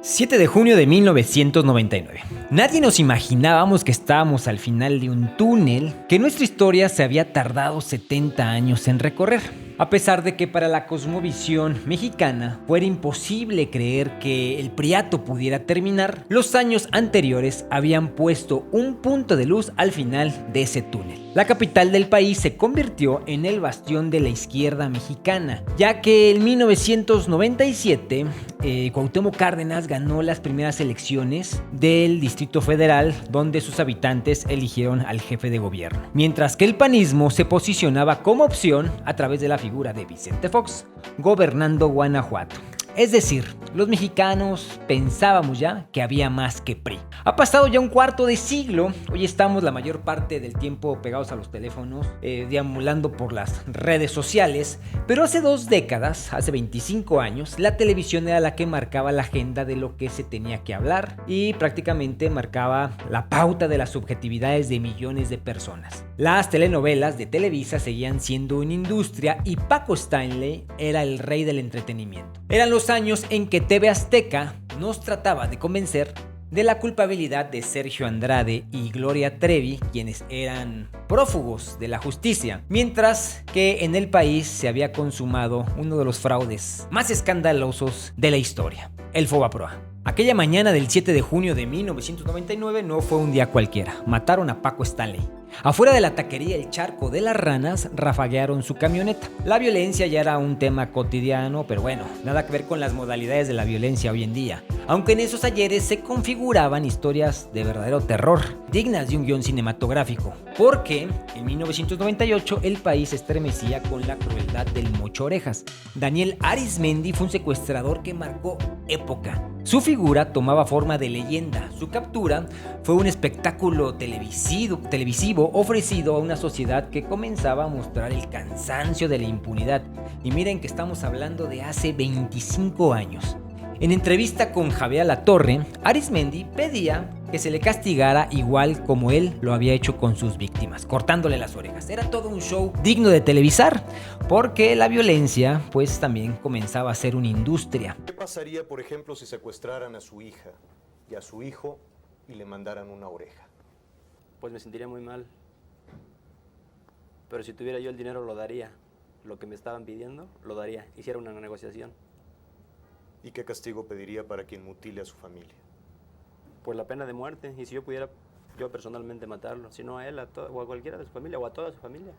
7 de junio de 1999. Nadie nos imaginábamos que estábamos al final de un túnel que nuestra historia se había tardado 70 años en recorrer. A pesar de que para la cosmovisión mexicana fuera imposible creer que el Priato pudiera terminar, los años anteriores habían puesto un punto de luz al final de ese túnel. La capital del país se convirtió en el bastión de la izquierda mexicana, ya que en 1997 Cuauhtémoc Cárdenas ganó las primeras elecciones del Distrito Federal, donde sus habitantes eligieron al jefe de gobierno, mientras que el panismo se posicionaba como opción a través de la figura de Vicente Fox, gobernando Guanajuato. Es decir, los mexicanos pensábamos ya que había más que PRI. Ha pasado ya un cuarto de siglo, hoy estamos la mayor parte del tiempo pegados a los teléfonos, deambulando por las redes sociales, pero hace 2 décadas, hace 25 años, la televisión era la que marcaba la agenda de lo que se tenía que hablar y prácticamente marcaba la pauta de las subjetividades de millones de personas. Las telenovelas de Televisa seguían siendo una industria y Paco Stanley era el rey del entretenimiento. Eran los años en que TV Azteca nos trataba de convencer de la culpabilidad de Sergio Andrade y Gloria Trevi, quienes eran prófugos de la justicia, mientras que en el país se había consumado uno de los fraudes más escandalosos de la historia, el Fobaproa. Aquella mañana del 7 de junio de 1999 no fue un día cualquiera, mataron a Paco Stanley. Afuera de la taquería El Charco de las Ranas rafaguearon su camioneta. La violencia ya era un tema cotidiano, pero bueno, nada que ver con las modalidades de la violencia hoy en día. Aunque en esos ayeres se configuraban historias de verdadero terror, dignas de un guión cinematográfico. Porque en 1998 el país estremecía con la crueldad del Mocho Orejas. Daniel Arismendi fue un secuestrador que marcó época. Su figura tomaba forma de leyenda. Su captura fue un espectáculo televisivo ofrecido a una sociedad que comenzaba a mostrar el cansancio de la impunidad. Y miren que estamos hablando de hace 25 años. En entrevista con Javier Alatorre, Arismendi pedía que se le castigara igual como él lo había hecho con sus víctimas, cortándole las orejas. Era todo un show digno de televisar, porque la violencia pues también comenzaba a ser una industria. ¿Qué pasaría, por ejemplo, si secuestraran a su hija y a su hijo y le mandaran una oreja? Pues me sentiría muy mal. Pero si tuviera yo el dinero lo daría. Lo que me estaban pidiendo lo daría. Hiciera una negociación. ¿Y qué castigo pediría para quien mutile a su familia? Pues la pena de muerte. Y si yo pudiera yo personalmente matarlo, si no a él, o a cualquiera de su familia, o a toda su familia.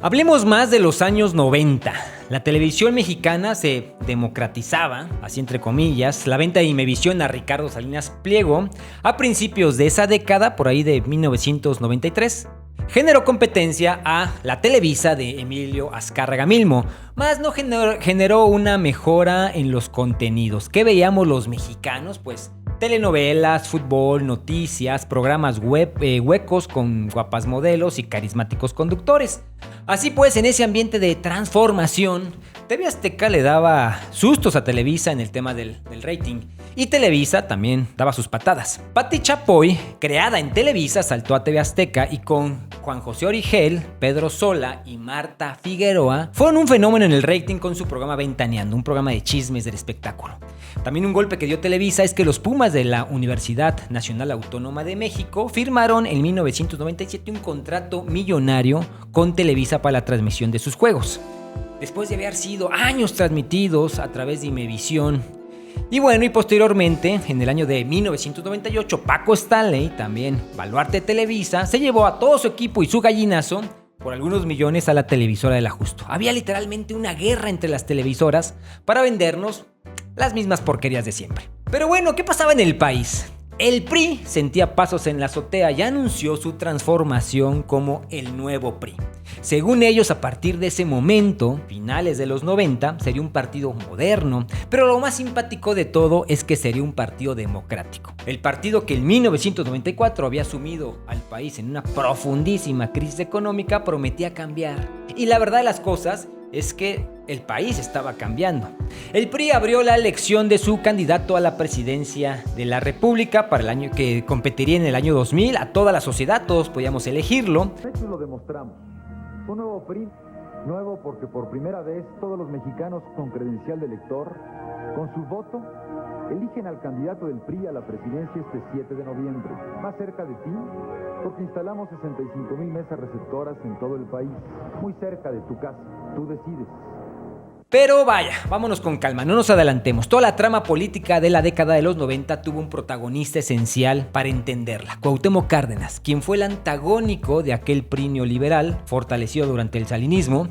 Hablemos más de los años 90. La televisión mexicana se democratizaba, así entre comillas, la venta de Imevisión a Ricardo Salinas Pliego a principios de esa década, por ahí de 1993. Generó competencia a la Televisa de Emilio Azcárraga Milmo, más no generó una mejora en los contenidos. ¿Qué veíamos los mexicanos? Pues telenovelas, fútbol, noticias, programas huecos con guapas modelos y carismáticos conductores. Así pues, en ese ambiente de transformación, TV Azteca le daba sustos a Televisa en el tema del rating. Y Televisa también daba sus patadas. Pati Chapoy, creada en Televisa, saltó a TV Azteca y con Juan José Origel, Pedro Sola y Marta Figueroa fueron un fenómeno en el rating con su programa Ventaneando, un programa de chismes del espectáculo. También un golpe que dio Televisa es que los Pumas de la Universidad Nacional Autónoma de México firmaron en 1997 un contrato millonario con Televisa para la transmisión de sus juegos, después de haber sido años transmitidos a través de Imevisión. Y bueno, y posteriormente, en el año de 1998, Paco Stanley, también baluarte de Televisa, se llevó a todo su equipo y su gallinazo por algunos millones a la televisora de la Justo. Había literalmente una guerra entre las televisoras para vendernos las mismas porquerías de siempre. Pero bueno, ¿qué pasaba en el país? El PRI sentía pasos en la azotea y anunció su transformación como el nuevo PRI. Según ellos, a partir de ese momento, finales de los 90, sería un partido moderno, pero lo más simpático de todo es que sería un partido democrático. El partido que en 1994 había sumido al país en una profundísima crisis económica prometía cambiar. Y la verdad de las cosas es que el país estaba cambiando. El PRI abrió la elección de su candidato a la presidencia de la República para el año que competiría en el año 2000. A toda la sociedad, todos podíamos elegirlo. Eso lo demostramos. Un nuevo PRI, nuevo porque por primera vez todos los mexicanos con credencial de elector, con su voto, Eligen al candidato del PRI a la presidencia este 7 de noviembre. Más cerca de ti, porque instalamos 65,000 mesas receptoras en todo el país. Muy cerca de tu casa. Tú decides. Pero vaya, vámonos con calma, no nos adelantemos. Toda la trama política de la década de los 90 tuvo un protagonista esencial para entenderla: Cuauhtémoc Cárdenas, quien fue el antagónico de aquel PRI neoliberal fortalecido durante el salinismo.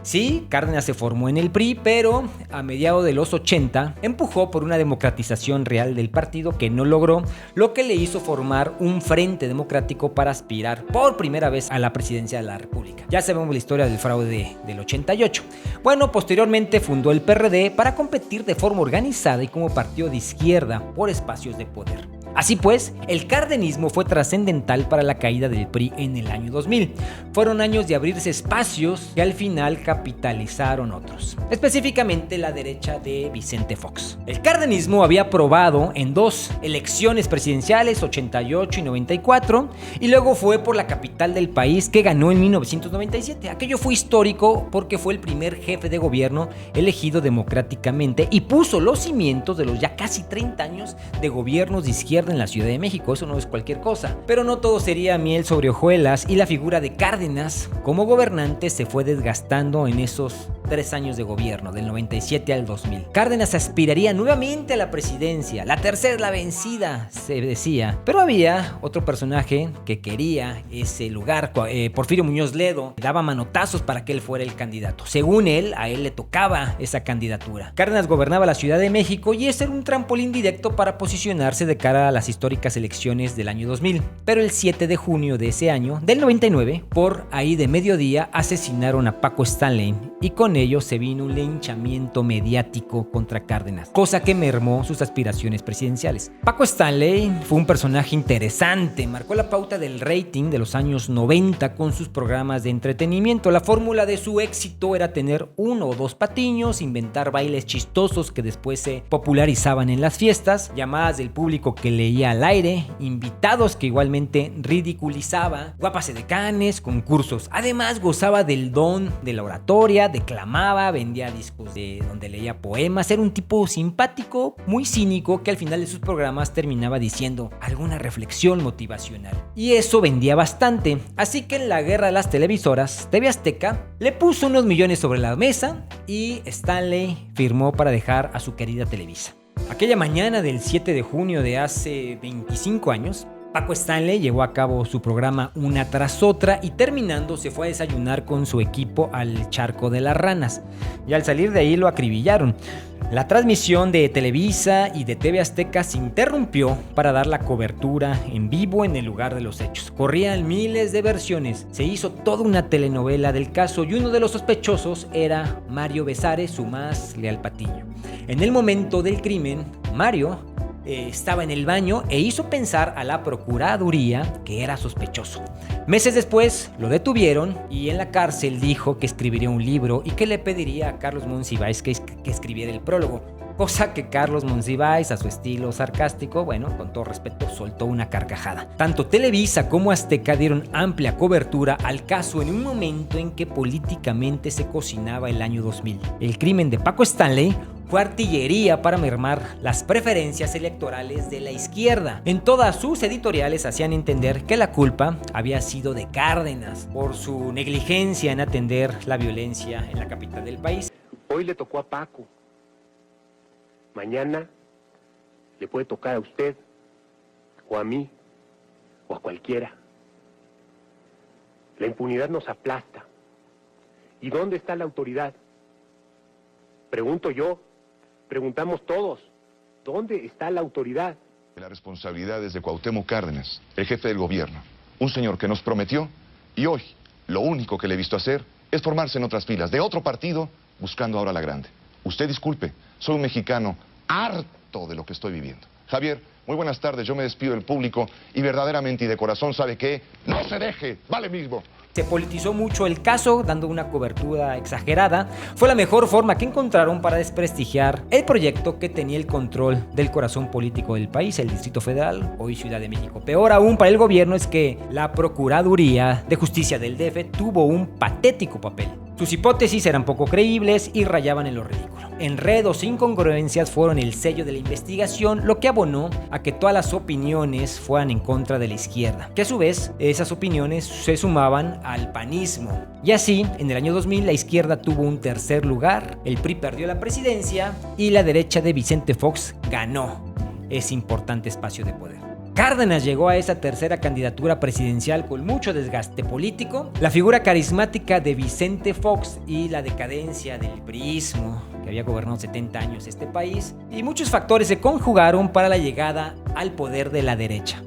Sí, Cárdenas se formó en el PRI, pero a mediados de los 80 empujó por una democratización real del partido que no logró, lo que le hizo formar un frente democrático para aspirar por primera vez a la presidencia de la República. Ya sabemos la historia del fraude del 88. Bueno, posteriormente fundó el PRD para competir de forma organizada y como partido de izquierda por espacios de poder. Así pues, el cardenismo fue trascendental para la caída del PRI en el año 2000. Fueron años de abrirse espacios que al final capitalizaron otros, específicamente la derecha de Vicente Fox. El cardenismo había probado en dos elecciones presidenciales, 88 y 94, y luego fue por la capital del país que ganó en 1997. Aquello fue histórico porque fue el primer jefe de gobierno elegido democráticamente y puso los cimientos de los ya casi 30 años de gobiernos de izquierda en la Ciudad de México. Eso no es cualquier cosa. Pero no todo sería miel sobre hojuelas y la figura de Cárdenas como gobernante se fue desgastando en esos 3 años de gobierno, del 97 al 2000. Cárdenas aspiraría nuevamente a la presidencia, la tercera es la vencida, se decía. Pero había otro personaje que quería ese lugar, Porfirio Muñoz Ledo, daba manotazos para que él fuera el candidato. Según él, a él le tocaba esa candidatura. Cárdenas gobernaba la Ciudad de México y ese era un trampolín directo para posicionarse de cara a las históricas elecciones del año 2000. Pero el 7 de junio de ese año, del 99, por ahí de mediodía, asesinaron a Paco Stanley y con ello se vino un linchamiento mediático contra Cárdenas, cosa que mermó sus aspiraciones presidenciales. Paco Stanley fue un personaje interesante, marcó la pauta del rating de los años 90 con sus programas de entretenimiento. La fórmula de su éxito era tener 1 o 2 patiños, inventar bailes chistosos que después se popularizaban en las fiestas, llamadas del público que leía al aire, invitados que igualmente ridiculizaba, guapas edecanes, concursos. Además gozaba del don de la oratoria, declamaba, vendía discos de donde leía poemas. Era un tipo simpático, muy cínico, que al final de sus programas terminaba diciendo alguna reflexión motivacional. Y eso vendía bastante. Así que en la guerra de las televisoras, TV Azteca le puso unos millones sobre la mesa y Stanley firmó para dejar a su querida Televisa. Aquella mañana del 7 de junio de hace 25 años, Paco Stanley llevó a cabo su programa una tras otra y terminando se fue a desayunar con su equipo al Charco de las Ranas. Y al salir de ahí lo acribillaron. La transmisión de Televisa y de TV Azteca se interrumpió para dar la cobertura en vivo en el lugar de los hechos. Corrían miles de versiones, se hizo toda una telenovela del caso y uno de los sospechosos era Mario Besares, su más leal patiño. En el momento del crimen, Mario estaba en el baño e hizo pensar a la Procuraduría que era sospechoso. Meses después lo detuvieron y en la cárcel dijo que escribiría un libro y que le pediría a Carlos Monsiváis que escribiera el prólogo. Cosa que Carlos Monsiváis, a su estilo sarcástico, bueno, con todo respeto, soltó una carcajada. Tanto Televisa como Azteca dieron amplia cobertura al caso en un momento en que políticamente se cocinaba el año 2000. El crimen de Paco Stanley fue artillería para mermar las preferencias electorales de la izquierda. En todas sus editoriales hacían entender que la culpa había sido de Cárdenas por su negligencia en atender la violencia en la capital del país. Hoy le tocó a Paco. Mañana le puede tocar a usted, o a mí, o a cualquiera. La impunidad nos aplasta. ¿Y dónde está la autoridad? Pregunto yo, preguntamos todos, ¿dónde está la autoridad? La responsabilidad es de Cuauhtémoc Cárdenas, el jefe del gobierno. Un señor que nos prometió y hoy lo único que le he visto hacer es formarse en otras filas de otro partido buscando ahora la grande. Usted disculpe, soy un mexicano harto de lo que estoy viviendo. Javier, muy buenas tardes, yo me despido del público y verdaderamente y de corazón, ¿sabe qué? ¡No se deje! ¡Vale mismo! Se politizó mucho el caso, dando una cobertura exagerada. Fue la mejor forma que encontraron para desprestigiar el proyecto que tenía el control del corazón político del país, el Distrito Federal, hoy Ciudad de México. Peor aún para el gobierno es que la Procuraduría de Justicia del DF tuvo un patético papel. Sus hipótesis eran poco creíbles y rayaban en lo ridículo. enredos e incongruencias fueron el sello de la investigación, lo que abonó a que todas las opiniones fueran en contra de la izquierda, que a su vez esas opiniones se sumaban al panismo. Y así, en el año 2000 la izquierda tuvo un tercer lugar, el PRI perdió la presidencia y la derecha de Vicente Fox ganó ese importante espacio de poder. Cárdenas llegó a esa tercera candidatura presidencial con mucho desgaste político. La figura carismática de Vicente Fox y la decadencia del priismo, que había gobernado 70 años este país, y muchos factores se conjugaron para la llegada al poder de la derecha.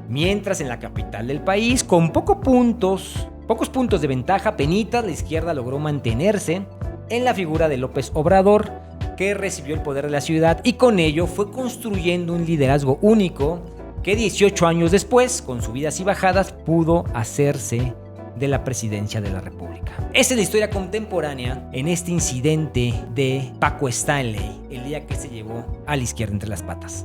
Mientras en la capital del país, con pocos puntos de ventaja, penitas, la izquierda logró mantenerse en la figura de López Obrador, que recibió el poder de la ciudad y con ello fue construyendo un liderazgo único que 18 años después, con subidas y bajadas, pudo hacerse de la presidencia de la República. Esa es la historia contemporánea en este incidente de Paco Stanley, el día que se llevó a la izquierda entre las patas.